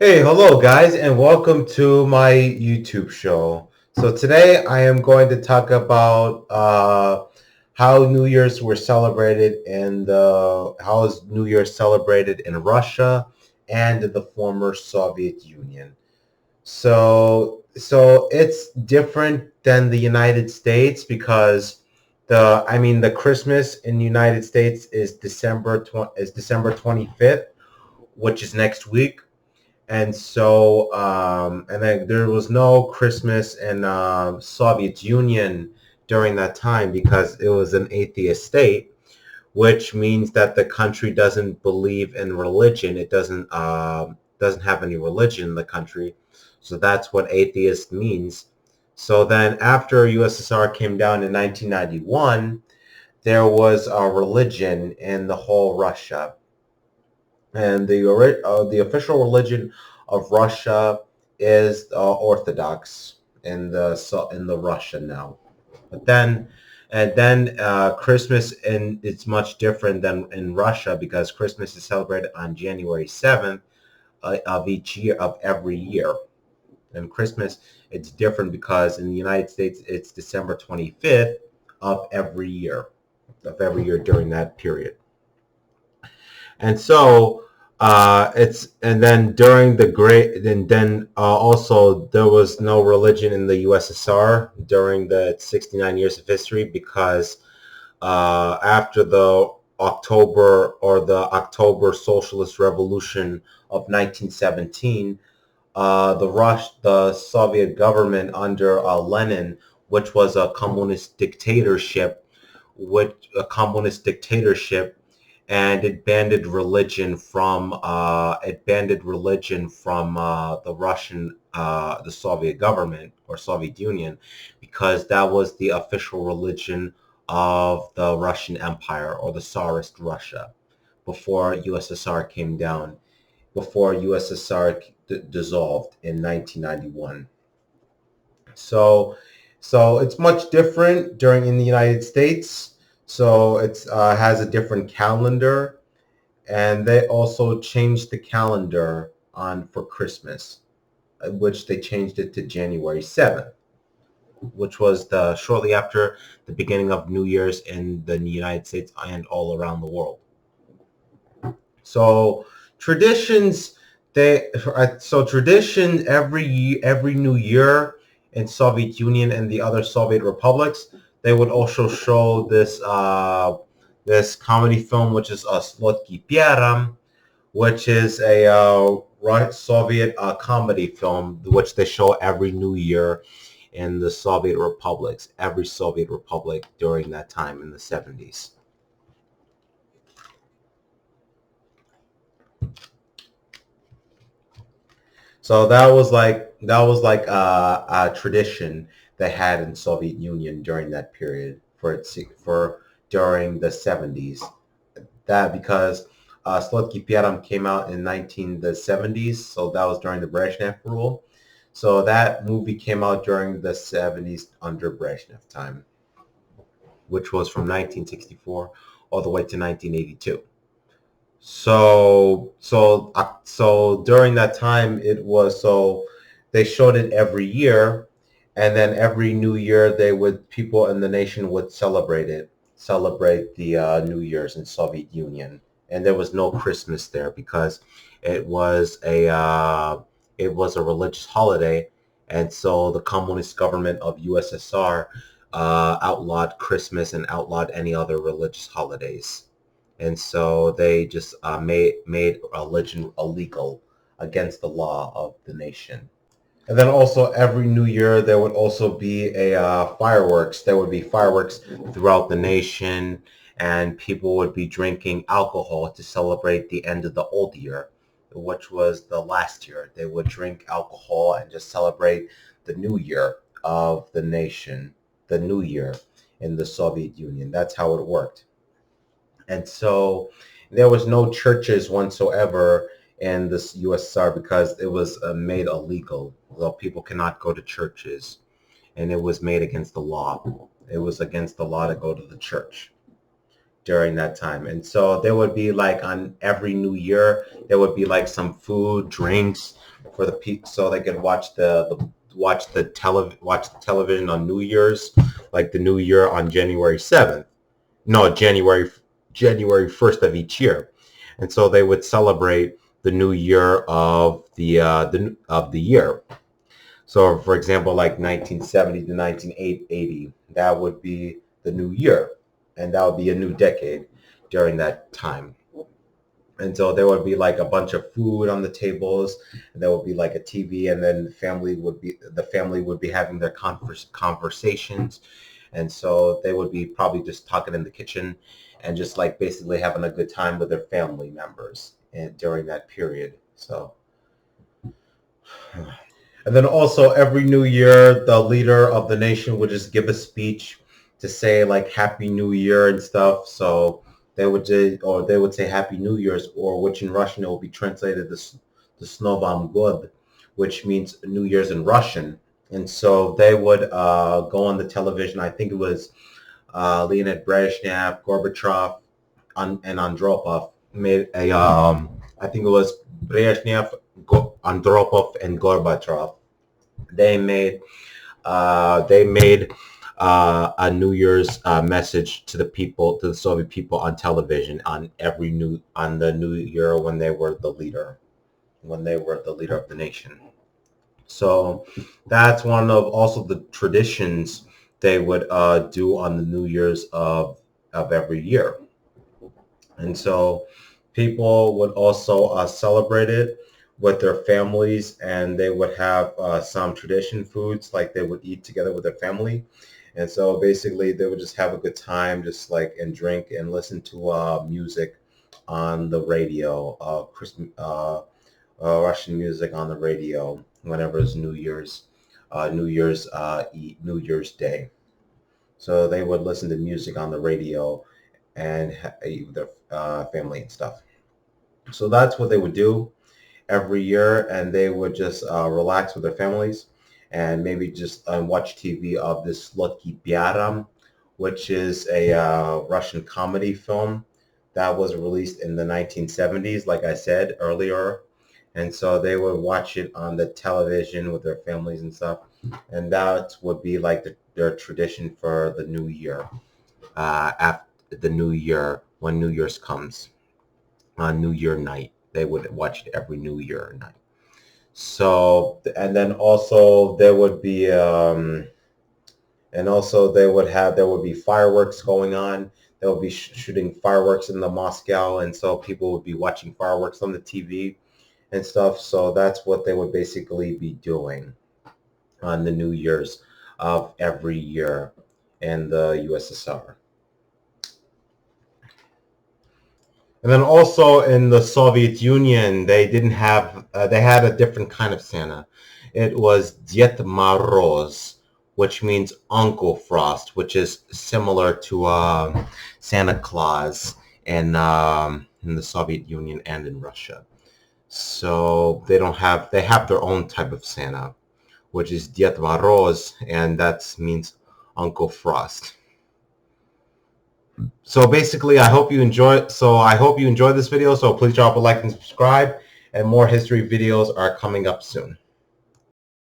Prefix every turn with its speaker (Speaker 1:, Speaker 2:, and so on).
Speaker 1: Hey, hello guys, and welcome to my YouTube show. So today I am going to talk about how New Year's were celebrated and how is New Year's celebrated in Russia and the former Soviet Union. So it's different than the United States because the Christmas in the United States is December 25th, which is next week. And then there was no Christmas in Soviet Union during that time because it was an atheist state, which means that the country doesn't believe in religion. It doesn't have any religion in the country, so that's what atheist means. So then, after USSR came down in 1991, there was a religion in the whole Russia, and the official religion of Russia is Orthodox in the Russia now. But then Christmas, and it's much different than in Russia because Christmas is celebrated on January 7th of each year of every year. And Christmas, it's different because in the United States it's December 25th of every year during that period. And so it's and then during the great and then also there was no religion in the USSR during the 69 years of history because after the October Socialist Revolution of 1917, the Soviet government under Lenin, which was a communist dictatorship, and it banned religion from the Soviet government or Soviet Union because that was the official religion of the Russian Empire or the Tsarist Russia before USSR came down, before USSR dissolved in 1991. So, so it's much different during in the United States. So it's has a different calendar, and they also changed the calendar on for Christmas, which they changed it to January 7th, which was the shortly after the beginning of New Year's in the United States and all around the world. So traditions tradition every New Year in Soviet Union and the other Soviet republics, they would also show this comedy film, which is a Slotki Pieram, which is a Soviet comedy film, which they show every New Year in the Soviet republics, every Soviet republic during that time in the 70s. So that was like a tradition they had in Soviet Union during that period for during the 70s. That because Slotki Pieram came out in 1970s, so that was during the Brezhnev rule. So that movie came out during the 70s under Brezhnev time, which was from 1964 all the way to 1982. So during that time, they showed it every year, and then every New Year, people in the nation would celebrate the New Year's in Soviet Union, and there was no Christmas there because it was a uh, it was a religious holiday, and so the communist government of USSR outlawed Christmas and outlawed any other religious holidays, and so they just made religion illegal against the law of the nation. And then also every New Year there would also be a fireworks. There would be fireworks throughout the nation, and people would be drinking alcohol to celebrate the end of the old year, which was the last year. They would drink alcohol and just celebrate the new year of the nation, the new year in the Soviet Union. That's how it worked. And so there was no churches whatsoever in this USSR because it was made illegal. Well, people cannot go to churches, and it was made against the law. It was against the law to go to the church. during that time. And so there would be like on every New Year, there would be like some food, drinks for the people so they could watch watch the television on New Year's, like the New Year on January 7th. No, January 1st of each year. And so they would celebrate the new year of the year. So, for example, like 1970 to 1980, that would be the new year, and that would be a new decade during that time. And so there would be like a bunch of food on the tables, and there would be like a TV, and then the family would be having their conversations, and so they would be probably just talking in the kitchen, and just like basically having a good time with their family members and during that period. So. And then also every new year, the leader of the nation would just give a speech to say like Happy New Year and stuff. So they would say Happy New Year's, or which in Russian it will be translated the Snovam God, which means New Year's in Russian. And so they would go on the television. I think it was Leonid Brezhnev, Gorbachev, and Andropov made a. I think it was Brezhnev, Andropov, and Gorbachev. They made a New Year's message to the people, to the Soviet people, on television on the New Year when they were the leader of the nation. So that's one of also the traditions they would do on the New Year's of every year. And so people would also celebrate it with their families, and they would have some tradition foods, like they would eat together with their family. And so basically they would just have a good time, just like, and drink and listen to music on the radio, Russian music on the radio whenever it's New Year's Day. So they would listen to music on the radio and eat with their family and stuff. So that's what they would do every year, and they would just relax with their families and maybe just watch TV of this Lucky Piaram, which is a Russian comedy film that was released in the 1970s, like I said earlier. And so they would watch it on the television with their families and stuff. And that would be like their tradition for the new year, after the new year, when New Year's comes on New Year night. They would watch it every New Year night. So, and then also there would be, there would be fireworks going on. They would be shooting fireworks in the Moscow, and so people would be watching fireworks on the TV and stuff. So that's what they would basically be doing on the New Year's of every year in the USSR. And then also in the Soviet Union, they didn't have, they had a different kind of Santa. It was Ded Moroz, which means Uncle Frost, which is similar to Santa Claus in the Soviet Union and in Russia. So they have their own type of Santa, which is Ded Moroz, and that means Uncle Frost. So basically, I hope you enjoy this video. So please drop a like and subscribe, and more history videos are coming up soon.